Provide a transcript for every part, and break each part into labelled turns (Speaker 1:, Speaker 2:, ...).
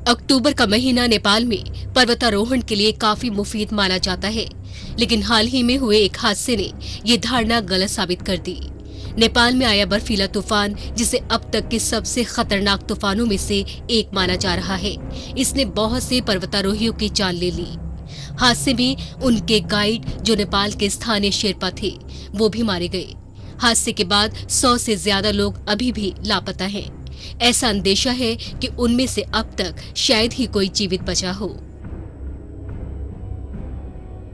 Speaker 1: अक्टूबर का महीना नेपाल में पर्वतारोहण के लिए काफी मुफीद माना जाता है, लेकिन हाल ही में हुए एक हादसे ने ये धारणा गलत साबित कर दी। नेपाल में आया बर्फीला तूफान, जिसे अब तक के सबसे खतरनाक तूफानों में से एक माना जा रहा है, इसने बहुत से पर्वतारोहियों की जान ले ली। हादसे में उनके गाइड, जो नेपाल के स्थानीय शेरपा थे, वो भी मारे गए। हादसे के बाद 100 से ज्यादा लोग अभी भी लापता हैं। ऐसा अंदेशा है कि उनमें से अब तक शायद ही कोई जीवित बचा हो।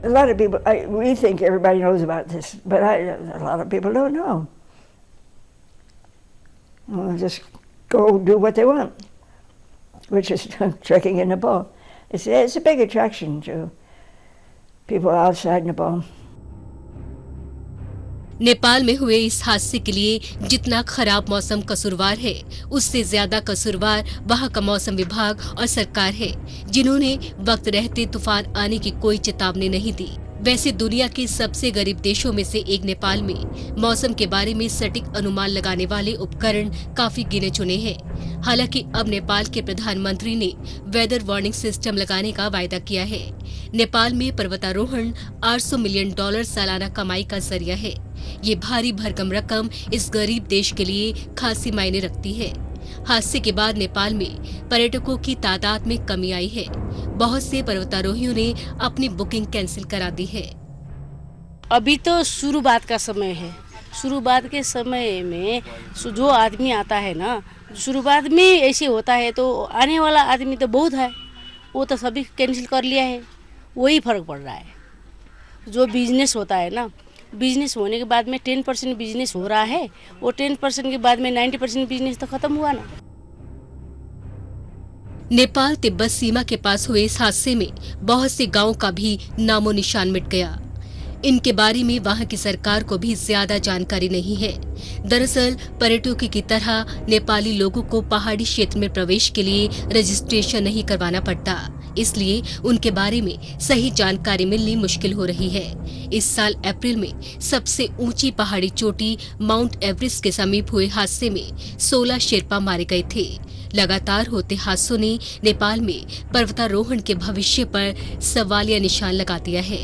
Speaker 2: A lot of people, we think everybody knows about this, but a lot of people don't know. Well, just go do what they want, which is trekking in Nepal. It's a big attraction to people outside Nepal.
Speaker 1: Nepal में हुए इस हादसे के लिए जितना खराब मौसम कसूरवार है, उससे ज्यादा कसूरवार वहां का मौसम विभाग और सरकार है, जिन्होंने वक्त रहते तूफान आने की कोई चेतावनी नहीं दी। वैसे दुनिया के सबसे गरीब देशों में से एक नेपाल में मौसम के बारे में सटीक अनुमान लगाने वाले उपकरण काफी गिने चुने हैं। हालांकि अब नेपाल के प्रधानमंत्री ने वेदर वार्निंग सिस्टम लगाने का वायदा किया है। नेपाल में पर्वतारोहण $800 मिलियन सालाना कमाई का जरिया है। ये भारी भरकम रकम इस गरीब देश के लिए खासी मायने रखती है। हादसे के बाद नेपाल में पर्यटकों की तादाद में कमी आई है। बहुत से पर्वतारोहियों ने अपनी बुकिंग कैंसिल करा दी है।
Speaker 3: अभी तो शुरुआत का समय है। शुरुआत के समय में जो आदमी आता है ना, शुरुआत में ऐसे होता है, तो आने वाला आदमी तो बहुत है, वो तो सभी कैंसिल कर लिया है। वही फर्क पड़ रहा है। जो बिजनेस होता है ना, बिजनेस होने के बाद में 10% बिजनेस हो रहा है, वो 10% के बाद में 90% बिजनेस तो खत्म हुआ ना।
Speaker 1: नेपाल तिब्बत सीमा के पास हुए इस हादसे में बहुत से गांवों का भी नामो निशान मिट गया। इनके बारे में वहां की सरकार को भी ज्यादा जानकारी नहीं है। दरअसल पर्यटकों की तरह नेपाली लोगों को पहाड़ी क्षेत्र में प्रवेश के लिए रजिस्ट्रेशन नहीं करवाना पड़ता, इसलिए उनके बारे में सही जानकारी मिलनी मुश्किल हो रही है। इस साल अप्रैल में सबसे ऊंची पहाड़ी चोटी माउंट एवरेस्ट के समीप हुए हादसे में 16 शेरपा मारे गए थे। लगातार होते हादसों ने नेपाल में पर्वतारोहण के भविष्य पर सवालिया निशान लगा दिया है।